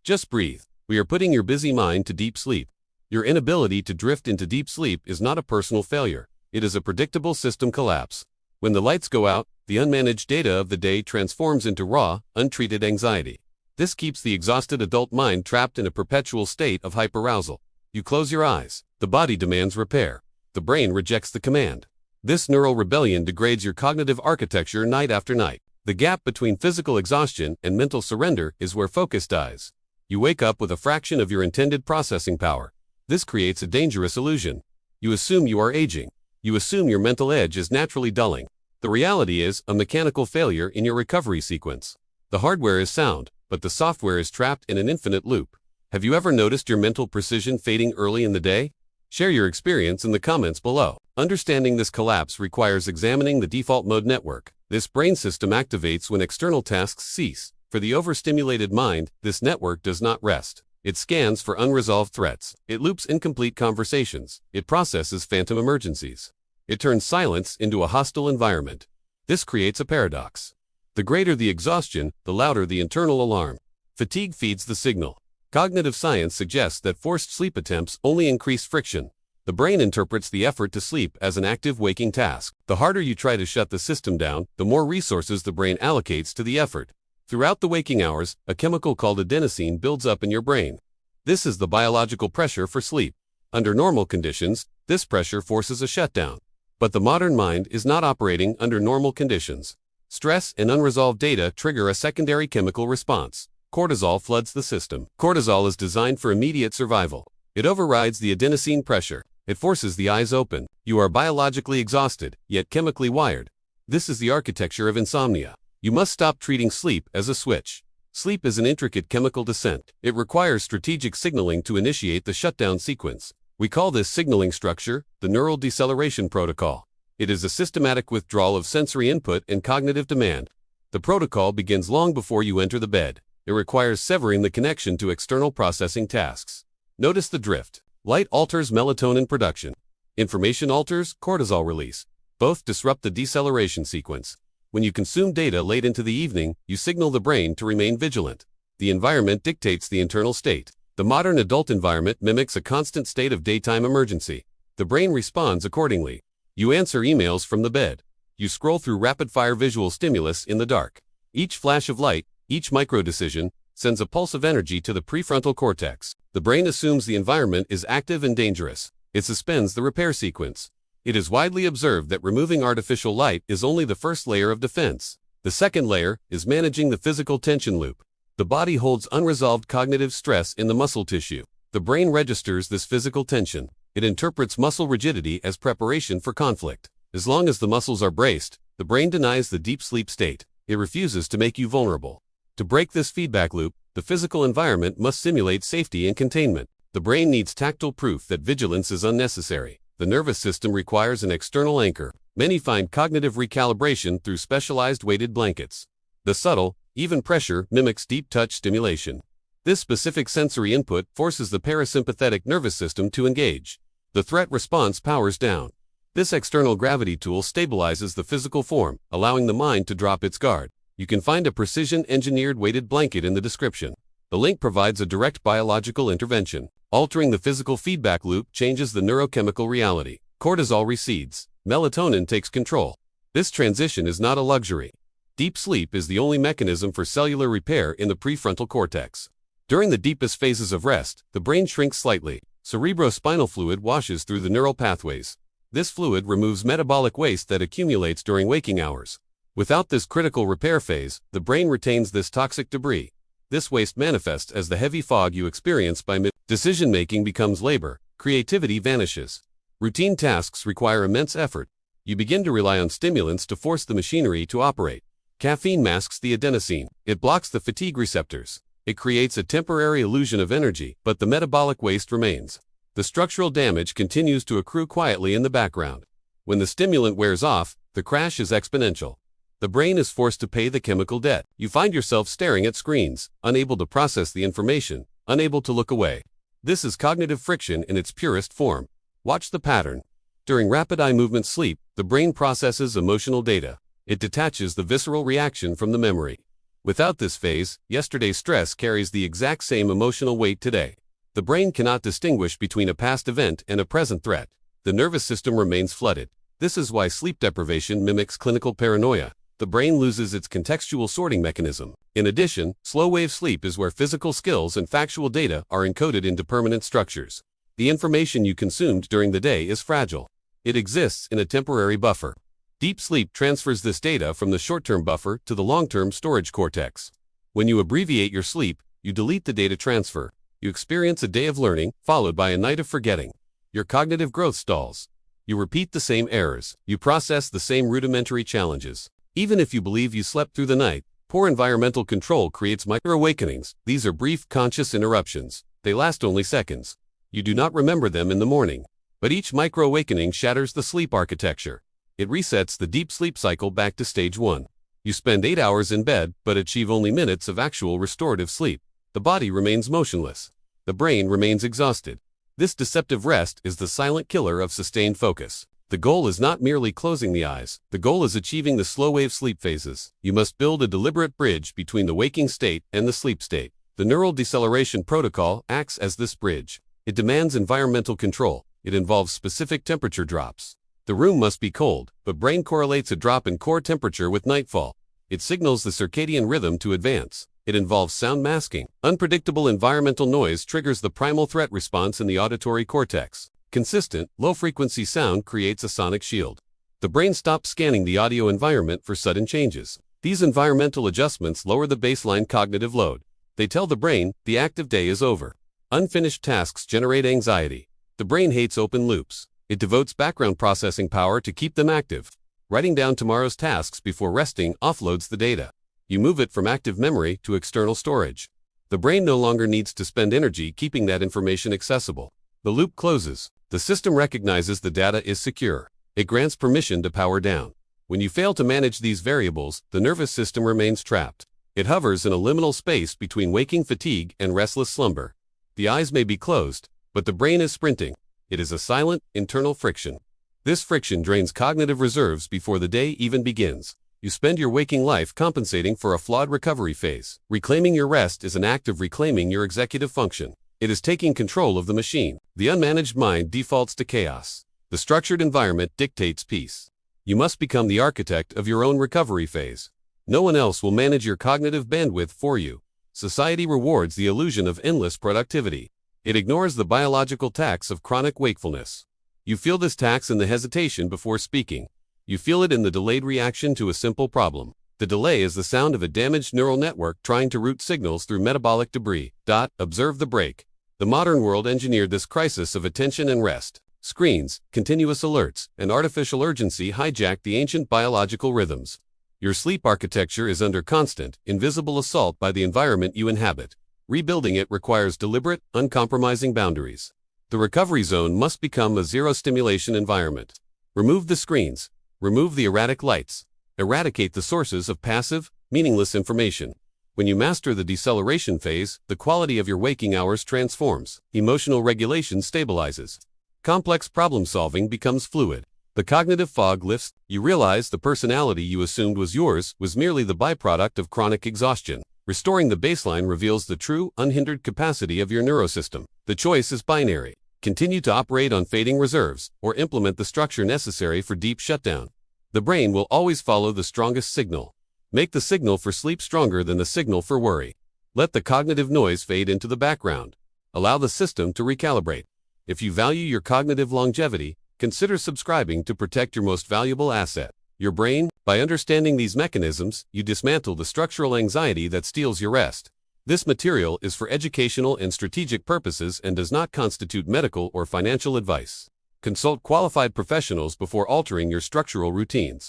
Just breathe. We are putting your busy mind to deep sleep. Your inability to drift into deep sleep is not a personal failure. It is a predictable system collapse. When the lights go out, the unmanaged data of the day transforms into raw, untreated anxiety. This keeps the exhausted adult mind trapped in a perpetual state of hyperarousal. You close your eyes. The body demands repair. The brain rejects the command. This neural rebellion degrades your cognitive architecture night after night. The gap between physical exhaustion and mental surrender is where focus dies. You wake up with a fraction of your intended processing power. This creates a dangerous illusion. You assume you are aging. You assume your mental edge is naturally dulling. The reality is a mechanical failure in your recovery sequence. The hardware is sound, but the software is trapped in an infinite loop. Have you ever noticed your mental precision fading early in the day? Share your experience in the comments below. Understanding this collapse requires examining the default mode network. This brain system activates when external tasks cease. For the overstimulated mind, this network does not rest. It scans for unresolved threats. It loops incomplete conversations. It processes phantom emergencies. It turns silence into a hostile environment. This creates a paradox. The greater the exhaustion, the louder the internal alarm. Fatigue feeds the signal. Cognitive science suggests that forced sleep attempts only increase friction. The brain interprets the effort to sleep as an active waking task. The harder you try to shut the system down, the more resources the brain allocates to the effort. Throughout the waking hours, a chemical called adenosine builds up in your brain. This is the biological pressure for sleep. Under normal conditions, this pressure forces a shutdown. But the modern mind is not operating under normal conditions. Stress and unresolved data trigger a secondary chemical response. Cortisol floods the system. Cortisol is designed for immediate survival. It overrides the adenosine pressure. It forces the eyes open. You are biologically exhausted, yet chemically wired. This is the architecture of insomnia. You must stop treating sleep as a switch. Sleep is an intricate chemical descent. It requires strategic signaling to initiate the shutdown sequence. We call this signaling structure the neural deceleration protocol. It is a systematic withdrawal of sensory input and cognitive demand. The protocol begins long before you enter the bed. It requires severing the connection to external processing tasks. Notice the drift. Light alters melatonin production. Information alters cortisol release. Both disrupt the deceleration sequence. When you consume data late into the evening, you signal the brain to remain vigilant. The environment dictates the internal state. The modern adult environment mimics a constant state of daytime emergency. The brain responds accordingly. You answer emails from the bed. You scroll through rapid-fire visual stimulus in the dark. Each flash of light, each micro-decision, sends a pulse of energy to the prefrontal cortex. The brain assumes the environment is active and dangerous. It suspends the repair sequence. It is widely observed that removing artificial light is only the first layer of defense. The second layer is managing the physical tension loop. The body holds unresolved cognitive stress in the muscle tissue. The brain registers this physical tension. It interprets muscle rigidity as preparation for conflict. As long as the muscles are braced, the brain denies the deep sleep state. It refuses to make you vulnerable. To break this feedback loop, the physical environment must simulate safety and containment. The brain needs tactile proof that vigilance is unnecessary. The nervous system requires an external anchor. Many find cognitive recalibration through specialized weighted blankets. The subtle, even pressure mimics deep touch stimulation. This specific sensory input forces the parasympathetic nervous system to engage. The threat response powers down. This external gravity tool stabilizes the physical form, allowing the mind to drop its guard. You can find a precision-engineered weighted blanket in the description. The link provides a direct biological intervention. Altering the physical feedback loop changes the neurochemical reality. Cortisol recedes. Melatonin takes control. This transition is not a luxury. Deep sleep is the only mechanism for cellular repair in the prefrontal cortex. During the deepest phases of rest, the brain shrinks slightly. Cerebrospinal fluid washes through the neural pathways. This fluid removes metabolic waste that accumulates during waking hours. Without this critical repair phase, the brain retains this toxic debris. This waste manifests as the heavy fog you experience by mid. Decision-making becomes labor. Creativity vanishes. Routine tasks require immense effort. You begin to rely on stimulants to force the machinery to operate. Caffeine masks the adenosine. It blocks the fatigue receptors. It creates a temporary illusion of energy, but the metabolic waste remains. The structural damage continues to accrue quietly in the background. When the stimulant wears off, the crash is exponential. The brain is forced to pay the chemical debt. You find yourself staring at screens, unable to process the information, unable to look away. This is cognitive friction in its purest form. Watch the pattern. During rapid eye movement sleep, the brain processes emotional data. It detaches the visceral reaction from the memory. Without this phase, yesterday's stress carries the exact same emotional weight today. The brain cannot distinguish between a past event and a present threat. The nervous system remains flooded. This is why sleep deprivation mimics clinical paranoia. The brain loses its contextual sorting mechanism. In addition, slow-wave sleep is where physical skills and factual data are encoded into permanent structures. The information you consumed during the day is fragile. It exists in a temporary buffer. Deep sleep transfers this data from the short-term buffer to the long-term storage cortex. When you abbreviate your sleep, you delete the data transfer. You experience a day of learning, followed by a night of forgetting. Your cognitive growth stalls. You repeat the same errors. You process the same rudimentary challenges. Even if you believe you slept through the night, poor environmental control creates micro-awakenings. These are brief, conscious interruptions. They last only seconds. You do not remember them in the morning. But each micro-awakening shatters the sleep architecture. It resets the deep sleep cycle back to stage 1. You spend 8 hours in bed, but achieve only minutes of actual restorative sleep. The body remains motionless. The brain remains exhausted. This deceptive rest is the silent killer of sustained focus. The goal is not merely closing the eyes. The goal is achieving the slow-wave sleep phases. You must build a deliberate bridge between the waking state and the sleep state. The neural deceleration protocol acts as this bridge. It demands environmental control. It involves specific temperature drops. The room must be cold, but brain correlates a drop in core temperature with nightfall. It signals the circadian rhythm to advance. It involves sound masking. Unpredictable environmental noise triggers the primal threat response in the auditory cortex. Consistent, low-frequency sound creates a sonic shield. The brain stops scanning the audio environment for sudden changes. These environmental adjustments lower the baseline cognitive load. They tell the brain, the active day is over. Unfinished tasks generate anxiety. The brain hates open loops. It devotes background processing power to keep them active. Writing down tomorrow's tasks before resting offloads the data. You move it from active memory to external storage. The brain no longer needs to spend energy keeping that information accessible. The loop closes. The system recognizes the data is secure. It grants permission to power down. When you fail to manage these variables, the nervous system remains trapped. It hovers in a liminal space between waking fatigue and restless slumber. The eyes may be closed, but the brain is sprinting. It is a silent, internal friction. This friction drains cognitive reserves before the day even begins. You spend your waking life compensating for a flawed recovery phase. Reclaiming your rest is an act of reclaiming your executive function. It is taking control of the machine. The unmanaged mind defaults to chaos. The structured environment dictates peace. You must become the architect of your own recovery phase. No one else will manage your cognitive bandwidth for you. Society rewards the illusion of endless productivity. It ignores the biological tax of chronic wakefulness. You feel this tax in the hesitation before speaking. You feel it in the delayed reaction to a simple problem. The delay is the sound of a damaged neural network trying to route signals through metabolic debris. Observe the break. The modern world engineered this crisis of attention and rest. Screens, continuous alerts, and artificial urgency hijack the ancient biological rhythms. Your sleep architecture is under constant, invisible assault by the environment you inhabit. Rebuilding it requires deliberate, uncompromising boundaries. The recovery zone must become a zero-stimulation environment. Remove the screens. Remove the erratic lights. Eradicate the sources of passive, meaningless information. When you master the deceleration phase, the quality of your waking hours transforms. Emotional regulation stabilizes. Complex problem-solving becomes fluid. The cognitive fog lifts. You realize the personality you assumed was yours was merely the byproduct of chronic exhaustion. Restoring the baseline reveals the true, unhindered capacity of your neurosystem. The choice is binary. Continue to operate on fading reserves, or implement the structure necessary for deep shutdown. The brain will always follow the strongest signal. Make the signal for sleep stronger than the signal for worry. Let the cognitive noise fade into the background. Allow the system to recalibrate. If you value your cognitive longevity, consider subscribing to protect your most valuable asset, your brain. By understanding these mechanisms, you dismantle the structural anxiety that steals your rest. This material is for educational and strategic purposes and does not constitute medical or financial advice. Consult qualified professionals before altering your structural routines.